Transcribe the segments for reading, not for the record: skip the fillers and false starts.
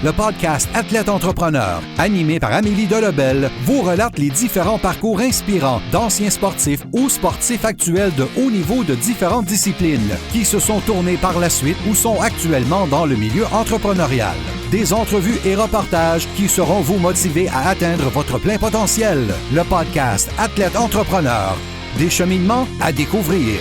Le podcast Athlète Entrepreneur, animé par Amélie Delebel, vous relate les différents parcours inspirants d'anciens sportifs ou sportifs actuels de haut niveau de différentes disciplines qui se sont tournés par la suite ou sont actuellement dans le milieu entrepreneurial. Des entrevues et reportages qui sauront vous motiver à atteindre votre plein potentiel. Le podcast Athlète Entrepreneur, des cheminements à découvrir.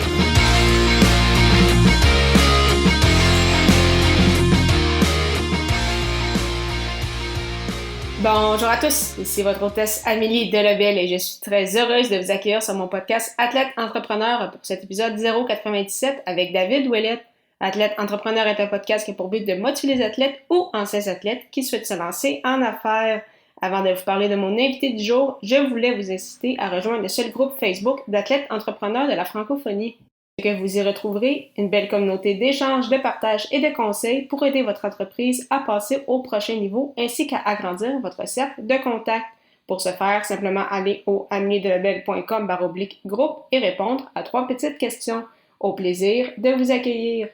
Bonjour à tous, ici votre hôtesse Amélie Delebel et je suis très heureuse de vous accueillir sur mon podcast Athlète Entrepreneur pour cet épisode 097 avec David Ouellette. Athlète Entrepreneur est un podcast qui a pour but de motiver les athlètes ou anciens athlètes qui souhaitent se lancer en affaires. Avant de vous parler de mon invité du jour, je voulais vous inciter à rejoindre le seul groupe Facebook d'athlètes entrepreneurs de la francophonie. Que vous y retrouverez une belle communauté d'échanges, de partage et de conseils pour aider votre entreprise à passer au prochain niveau ainsi qu'à agrandir votre cercle de contacts. Pour ce faire, simplement aller au ameliedelebel.com/groupe et répondre à 3 petites questions. Au plaisir de vous accueillir.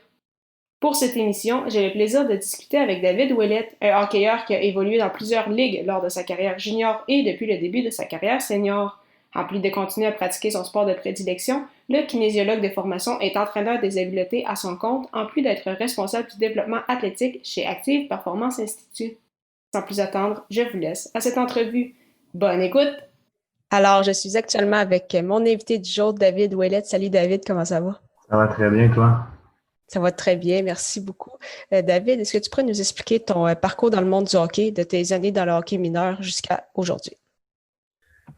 Pour cette émission, j'ai le plaisir de discuter avec David Ouellette, un hockeyeur qui a évolué dans plusieurs ligues lors de sa carrière junior et depuis le début de sa carrière senior. En plus de continuer à pratiquer son sport de prédilection, le kinésiologue de formation est entraîneur des habiletés à son compte, en plus d'être responsable du développement athlétique chez Active Performance Institute. Sans plus attendre, je vous laisse à cette entrevue. Bonne écoute! Alors, je suis actuellement avec mon invité du jour, David Ouellette. Salut David, comment ça va? Ça va très bien, toi? Ça va très bien, merci beaucoup. David, est-ce que tu pourrais nous expliquer ton parcours dans le monde du hockey, de tes années dans le hockey mineur jusqu'à aujourd'hui?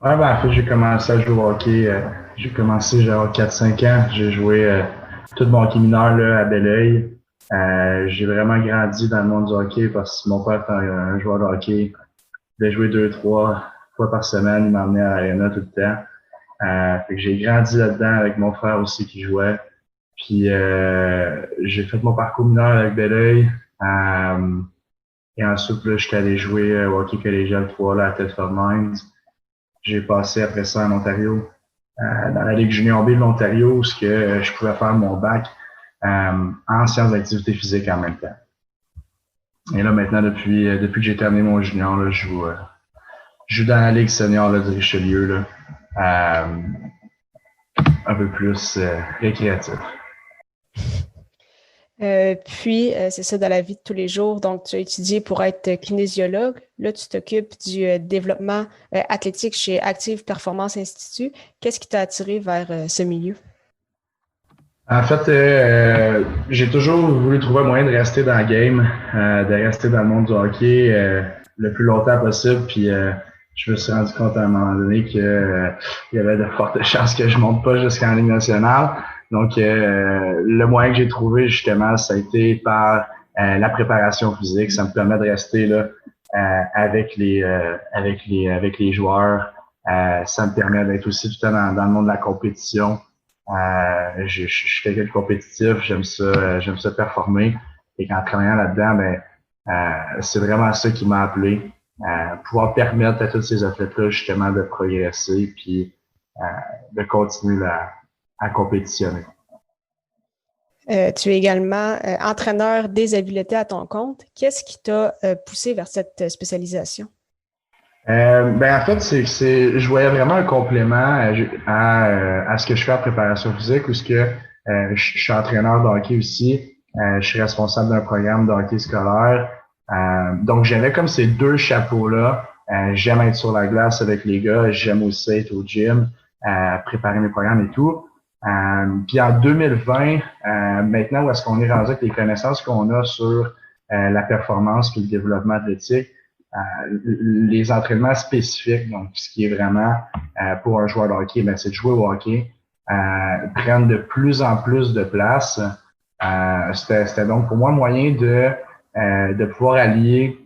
Ouais, en fait, j'ai commencé à jouer au hockey. J'avais 4-5 ans. J'ai joué tout mon hockey mineur là, à Belleuil. J'ai vraiment grandi dans le monde du hockey parce que mon père était un joueur de hockey. Il devait jouer 2-3 fois par semaine. Il m'emmenait à l'aréna tout le temps. Fait que j'ai grandi là-dedans avec mon frère aussi qui jouait. Puis j'ai fait mon parcours mineur avec Belleuil. Et ensuite, là, j'étais allé jouer au hockey collégial 3 là, à Thetford Mines. J'ai passé après ça en Ontario, dans la Ligue junior B de l'Ontario, où je pouvais faire mon bac en sciences d'activité physique en même temps. Et là, maintenant, depuis que j'ai terminé mon junior, là, je joue dans la Ligue senior là, de Richelieu, là, un peu plus récréatif. Puis, c'est ça dans la vie de tous les jours. Donc, tu as étudié pour être kinésiologue. Là, tu t'occupes du développement athlétique chez Active Performance Institute. Qu'est-ce qui t'a attiré vers ce milieu? En fait, j'ai toujours voulu trouver un moyen de rester dans le game, de rester dans le monde du hockey le plus longtemps possible. Puis, je me suis rendu compte à un moment donné que il y avait de fortes chances que je monte pas jusqu'en Ligue nationale. Donc, le moyen que j'ai trouvé, justement, ça a été par la préparation physique. Ça me permet de rester là avec les joueurs. Ça me permet d'être aussi tout le temps dans le monde de la compétition. Je suis quelqu'un de compétitif, j'aime ça performer. Et qu'en travaillant là-dedans, c'est vraiment ça qui m'a appelé. Pouvoir permettre à tous ces athlètes-là, justement, de progresser puis de continuer à compétitionner. Tu es également entraîneur des habiletés à ton compte. Qu'est-ce qui t'a poussé vers cette spécialisation? En fait, je voyais vraiment un complément à ce que je fais en préparation physique, où je suis entraîneur de hockey aussi. Je suis responsable d'un programme de hockey scolaire. Donc, j'avais comme ces deux chapeaux-là. J'aime être sur la glace avec les gars. J'aime aussi être au gym, préparer mes programmes et tout. Puis en 2020, maintenant où est-ce qu'on est rendu avec les connaissances qu'on a sur la performance puis le développement athlétique, les entraînements spécifiques, donc ce qui est vraiment pour un joueur de hockey, c'est de jouer au hockey, prennent de plus en plus de place. C'était donc pour moi un moyen de pouvoir allier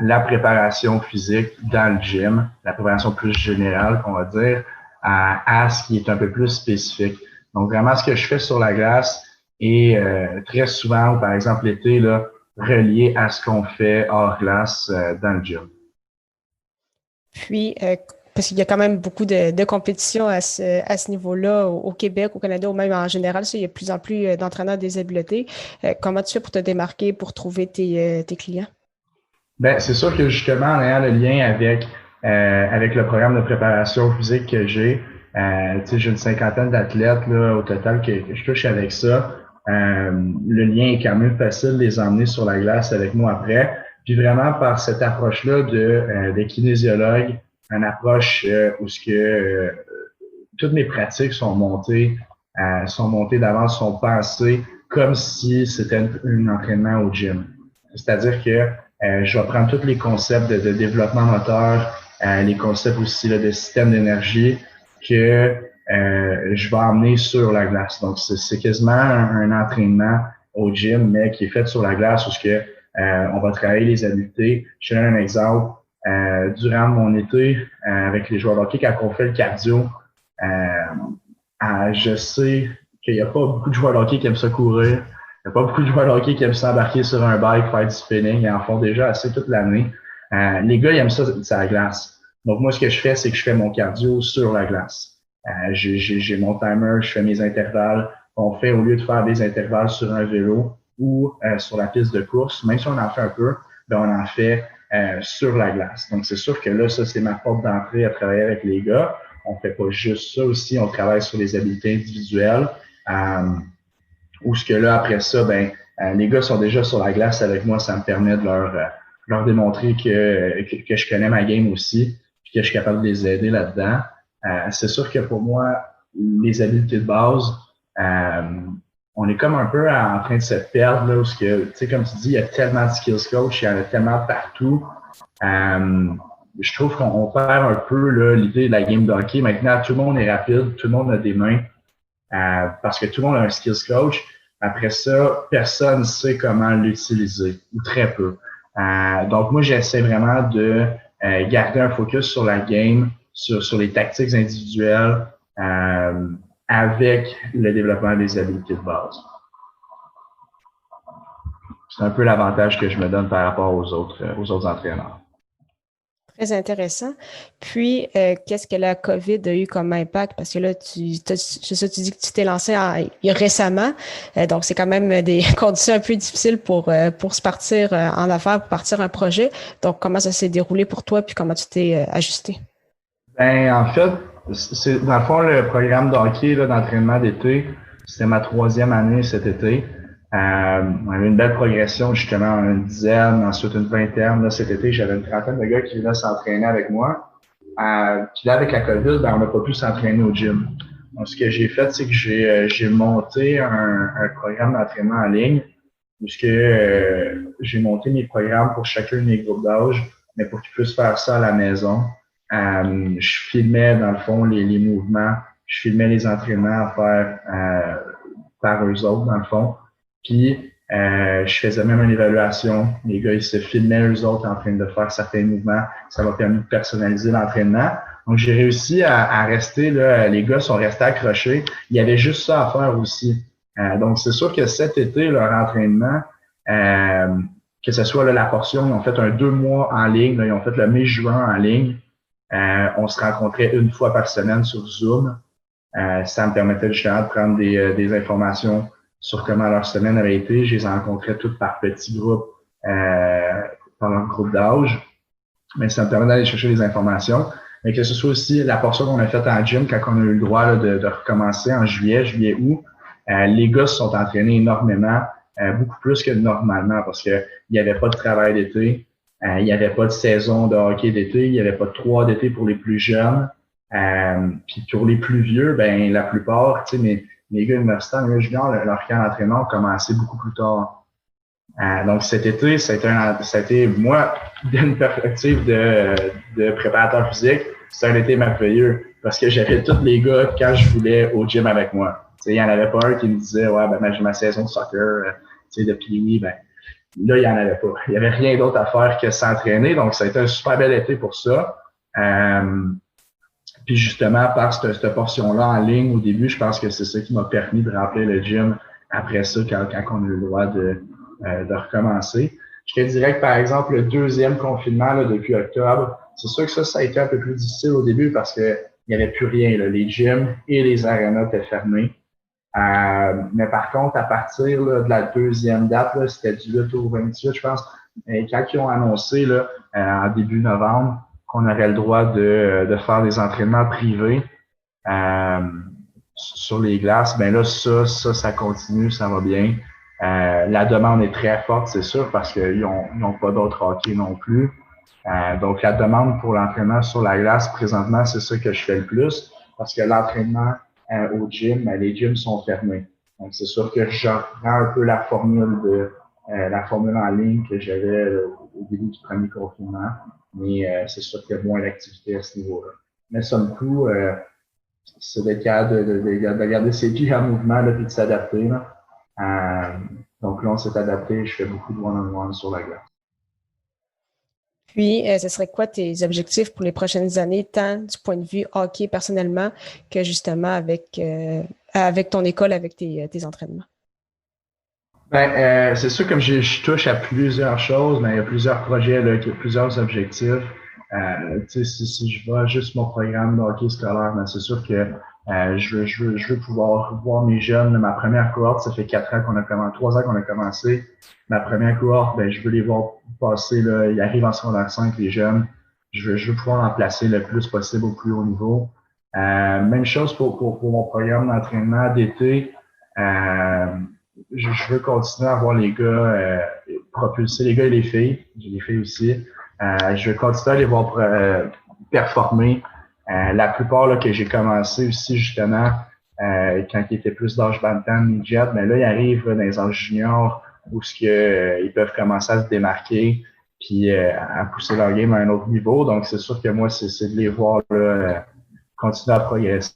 la préparation physique dans le gym, la préparation plus générale qu'on va dire, à ce qui est un peu plus spécifique. Donc vraiment ce que je fais sur la glace est très souvent, par exemple l'été, là, relié à ce qu'on fait hors glace dans le gym. Puis, parce qu'il y a quand même beaucoup de compétitions à ce niveau-là au Québec, au Canada ou même en général, il y a de plus en plus d'entraîneurs des habiletés. Comment tu fais pour te démarquer, pour trouver tes clients? Ben, c'est sûr que justement, en ayant le lien avec le programme de préparation physique que j'ai, j'ai une cinquantaine d'athlètes là, au total que je touche avec ça. Le lien est quand même facile de les emmener sur la glace avec moi après. Puis vraiment par cette approche-là de kinésiologue, une approche où ce que toutes mes pratiques sont montées d'avance, sont pensées comme si c'était un entraînement au gym. C'est-à-dire que je vais prendre tous les concepts de développement moteur, les concepts aussi là, de système d'énergie que je vais emmener sur la glace. Donc, c'est quasiment un entraînement au gym, mais qui est fait sur la glace où on va travailler les habiletés. Je te donne un exemple. Durant mon été, avec les joueurs de hockey, quand on fait le cardio, je sais qu'il n'y a pas beaucoup de joueurs de hockey qui aiment ça courir. Il n'y a pas beaucoup de joueurs de hockey qui aiment s'embarquer sur un bike, faire du spinning. Ils en font déjà assez toute l'année. Les gars, ils aiment ça, c'est la glace. Donc, moi, ce que je fais, c'est que je fais mon cardio sur la glace. J'ai mon timer, je fais mes intervalles. On fait, au lieu de faire des intervalles sur un vélo ou sur la piste de course, même si on en fait un peu, ben on en fait sur la glace. Donc, c'est sûr que là, ça, c'est ma porte d'entrée à travailler avec les gars. On fait pas juste ça aussi, on travaille sur les habiletés individuelles. Où ce que là, après ça, les gars sont déjà sur la glace avec moi, ça me permet de leur démontrer que je connais ma game aussi, puis que je suis capable de les aider là-dedans. C'est sûr que pour moi, les habiletés de base, on est comme un peu en train de se perdre, là, parce que, tu sais, comme tu dis, il y a tellement de skills coach, il y en a tellement partout. Je trouve qu'on perd un peu là, l'idée de la game de hockey. Maintenant, tout le monde est rapide, tout le monde a des mains, parce que tout le monde a un skills coach. Après ça, personne ne sait comment l'utiliser, ou très peu. Donc, moi, j'essaie vraiment de garder un focus sur la game, sur les tactiques individuelles, avec le développement des habiletés de base. C'est un peu l'avantage que je me donne par rapport aux autres entraîneurs. Très intéressant. Puis, qu'est-ce que la COVID a eu comme impact? Parce que là, tu dis que tu t'es lancé récemment. Donc, c'est quand même des conditions un peu difficiles pour se partir en affaires, pour partir un projet. Donc, comment ça s'est déroulé pour toi? Puis, comment tu t'es ajusté? En fait, c'est dans le fond, le programme de hockey là, d'entraînement d'été, c'était ma 3e année cet été. On avait une belle progression, justement, une dizaine, ensuite une vingtaine. Là, cet été, j'avais une trentaine de gars qui venaient s'entraîner avec moi. Puis là, avec la COVID, on n'a pas pu s'entraîner au gym. Donc, ce que j'ai fait, c'est que j'ai monté un programme d'entraînement en ligne où j'ai monté mes programmes pour chacun de mes groupes d'âge, mais pour qu'ils puissent faire ça à la maison. Je filmais, dans le fond, les mouvements. Je filmais les entraînements à faire par eux autres, dans le fond. Puis, je faisais même une évaluation. Les gars, ils se filmaient eux autres en train de faire certains mouvements. Ça m'a permis de personnaliser l'entraînement. Donc, j'ai réussi à rester, là, les gars sont restés accrochés. Il y avait juste ça à faire aussi. Donc, c'est sûr que cet été, leur entraînement, que ce soit là, la portion, ils ont fait un 2 mois en ligne, là, ils ont fait le mai-juin en ligne. On se rencontrait une fois par semaine sur Zoom. Ça me permettait justement de prendre des informations sur comment leur semaine avait été. Je les rencontrais toutes par petits groupes, par leur groupe d'âge. Mais ça me permet d'aller chercher des informations. Mais que ce soit aussi la portion qu'on a faite en gym quand on a eu le droit là, de recommencer en juillet-août. Les gars se sont entraînés énormément, beaucoup plus que normalement parce que il n'y avait pas de travail d'été, il n'y avait pas de saison de hockey d'été, il n'y avait pas de 3 d'été pour les plus jeunes. Puis pour les plus vieux, la plupart, tu sais, mes gars universitaires, mes gars juniors, leur camp d'entraînement ont commencé beaucoup plus tard. Donc cet été, ça a été moi, d'une perspective de préparateur physique, c'est un été merveilleux parce que j'avais tous les gars quand je voulais au gym avec moi. Il n'y en avait pas un qui me disait ouais j'ai ma saison de soccer de Pee-wee, là il n'y en avait pas. Il n'y avait rien d'autre à faire que s'entraîner, donc ça a été un super bel été pour ça. Puis justement, par cette portion-là en ligne au début, je pense que c'est ça qui m'a permis de remplir le gym après ça, quand on a eu le droit de recommencer. Je te dirais que, par exemple, le 2e confinement là, depuis octobre, c'est sûr que ça a été un peu plus difficile au début parce que il n'y avait plus rien. Là. Les gyms et les arénas étaient fermés. Mais par contre, à partir là, de la 2e date, là, c'était du 8 au 28, je pense, Et quand ils ont annoncé là, en début novembre qu'on aurait le droit de faire des entraînements privés sur les glaces, ben là, ça continue, ça va bien. La demande est très forte, c'est sûr, parce qu'ils n'ont pas d'autres hockey non plus. Donc, la demande pour l'entraînement sur la glace, présentement, c'est ça que je fais le plus, parce que l'entraînement au gym, ben, les gyms sont fermés. Donc, c'est sûr que je reprends un peu la formule en ligne que j'avais au début du premier confinement, mais c'est sûr qu'il y a moins d'activité à ce niveau-là. Mais somme toute, c'est d'être capable de garder ses pieds en mouvement là, puis de s'adapter. Donc là, on s'est adapté. Je fais beaucoup de one-on-one sur la glace. Puis, ce serait quoi tes objectifs pour les prochaines années, tant du point de vue hockey personnellement que justement avec ton école, avec tes entraînements? C'est sûr, comme je touche à plusieurs choses, mais il y a plusieurs projets, là, il y a plusieurs objectifs. Si je vois juste mon programme de hockey scolaire, ben, c'est sûr que je veux pouvoir voir mes jeunes. Là, ma première cohorte, ça fait 3 ans qu'on a commencé. Ma première cohorte, ben, je veux les voir passer, là, ils arrivent en secondaire 5, les jeunes. Je veux pouvoir en placer le plus possible au plus haut niveau. Même chose pour mon programme d'entraînement d'été. Je veux continuer à voir les gars propulser, les gars et les filles. J'ai les filles aussi. Je veux continuer à les voir performer. La plupart là, que j'ai commencé aussi justement quand ils étaient plus d'âge bantam, midget, mais là ils arrivent là, dans les âges juniors où ils peuvent commencer à se démarquer puis à pousser leur game à un autre niveau. Donc c'est sûr que moi c'est de les voir là, continuer à progresser.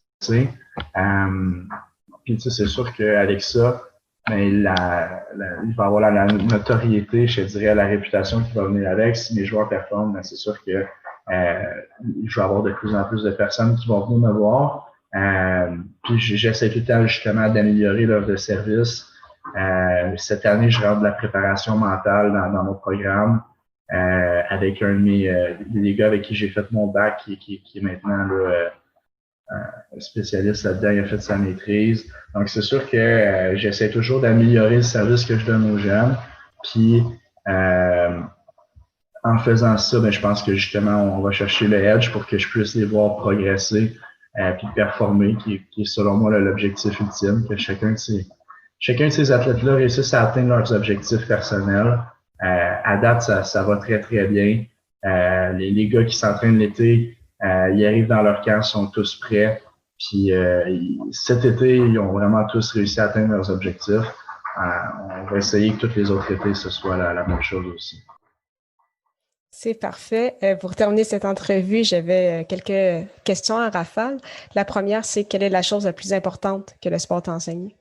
Puis tu sais, c'est sûr qu'avec ça, mais il va avoir la notoriété, je dirais, la réputation qui va venir avec. Si mes joueurs performent, ben c'est sûr que je vais avoir de plus en plus de personnes qui vont venir me voir. Puis j'essaie tout le temps justement d'améliorer l'offre de service. Cette année, je rentre de la préparation mentale dans mon programme avec un de des gars avec qui j'ai fait mon bac qui est maintenant là, spécialiste là-dedans, il a fait sa maîtrise. Donc, c'est sûr que j'essaie toujours d'améliorer le service que je donne aux jeunes. Puis, en faisant ça, ben, je pense que justement, on va chercher le edge pour que je puisse les voir progresser puis performer, qui est selon moi là, l'objectif ultime, que chacun de ces athlètes-là réussisse à atteindre leurs objectifs personnels. À date, ça va très, très bien. Les gars qui s'entraînent l'été, ils arrivent dans leur camp, sont tous prêts. Puis cet été, ils ont vraiment tous réussi à atteindre leurs objectifs. On va essayer que tous les autres étés, ce soit la même chose aussi. C'est parfait. Pour terminer cette entrevue, j'avais quelques questions en rafale. La première, c'est quelle est la chose la plus importante que le sport t'enseigne?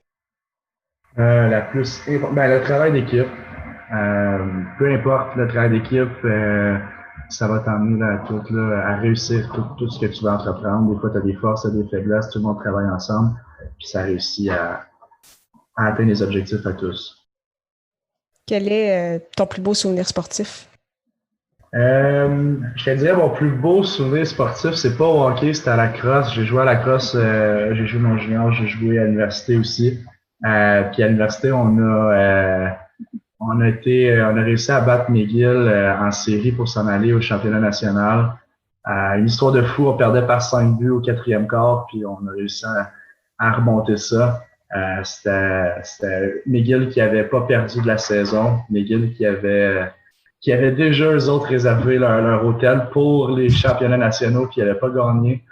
Le travail d'équipe. Peu importe le travail d'équipe, ça va t'emmener à réussir tout ce que tu vas entreprendre. Des fois, tu as des forces, tu as des faiblesses, tout le monde travaille ensemble, puis ça réussit à atteindre les objectifs à tous. Quel est ton plus beau souvenir sportif? Je te dirais, mon plus beau souvenir sportif, c'est pas au hockey, c'était à la crosse. J'ai joué à la crosse, j'ai joué mon junior, j'ai joué à l'université aussi. Puis à l'université, on a réussi à battre McGill en série pour s'en aller au championnat national. Une histoire de fou, on perdait par 5 buts au 4e quart, puis on a réussi à remonter ça. C'était McGill qui avait pas perdu de la saison, McGill qui avait déjà eux autres réservé leur hôtel pour les championnats nationaux, puis ils n'avaient pas gagné.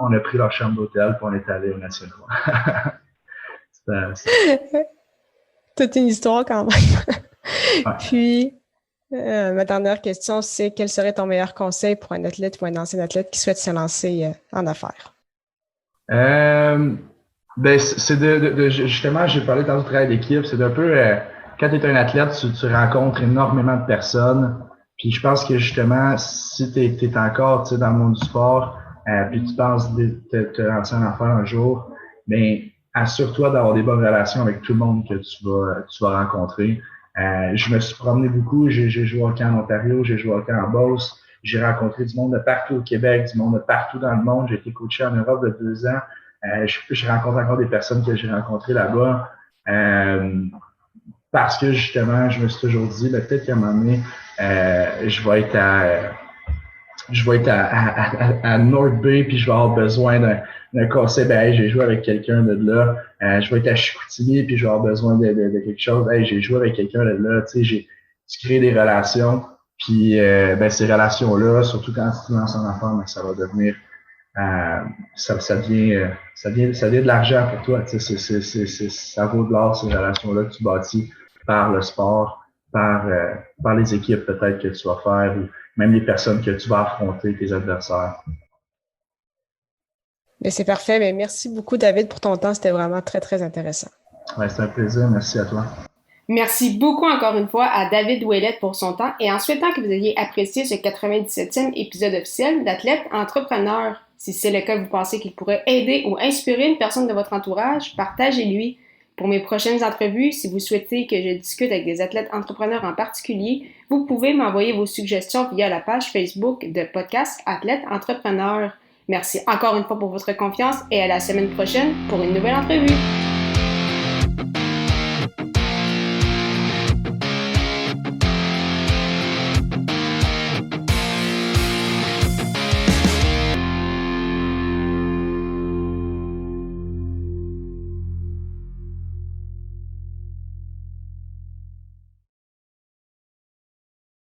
On a pris leur chambre d'hôtel, puis on est allé aux nationaux. Toute une histoire quand même. Ouais. Puis, ma dernière question, c'est quel serait ton meilleur conseil pour un athlète ou un ancien athlète qui souhaite se lancer en affaires? C'est justement, j'ai parlé dans le travail d'équipe, c'est d'un peu, quand tu es un athlète, tu rencontres énormément de personnes. Puis je pense que justement, si tu es encore dans le monde du sport, puis tu penses te lancer en affaires un jour, ben assure-toi d'avoir des bonnes relations avec tout le monde que tu vas rencontrer. Je me suis promené beaucoup, j'ai joué au camp en Ontario, j'ai joué au camp en Beauce, j'ai rencontré du monde de partout au Québec, du monde de partout dans le monde. J'ai été coaché en Europe de 2 ans. Je rencontre encore des personnes que j'ai rencontrées là-bas. parce que justement, je me suis toujours dit, peut-être qu'à un moment donné, je vais être à North Bay, puis je vais avoir besoin d'un conseil. Hey, j'ai joué avec quelqu'un de là. Je vais être à Chicoutimi, puis je vais avoir besoin de quelque chose. Hey, j'ai joué avec quelqu'un de là. Tu sais, tu crées des relations. Puis ces relations-là, surtout quand tu te lances en affaires, ça va devenir ça devient de l'argent pour toi. Tu sais, ça vaut de l'or, ces relations-là que tu bâtis par le sport, par les équipes peut-être que tu vas faire, ou même les personnes que tu vas affronter, tes adversaires. Mais c'est parfait. Mais merci beaucoup, David, pour ton temps. C'était vraiment très, très intéressant. Ouais, c'est un plaisir. Merci à toi. Merci beaucoup encore une fois à David Ouellette pour son temps et en souhaitant que vous ayez apprécié ce 97e épisode officiel d'Athlète Entrepreneur. Si c'est le cas, vous pensez qu'il pourrait aider ou inspirer une personne de votre entourage, partagez-lui. Pour mes prochaines entrevues, si vous souhaitez que je discute avec des athlètes entrepreneurs en particulier, vous pouvez m'envoyer vos suggestions via la page Facebook de podcast Athlète Entrepreneur. Merci encore une fois pour votre confiance et à la semaine prochaine pour une nouvelle entrevue.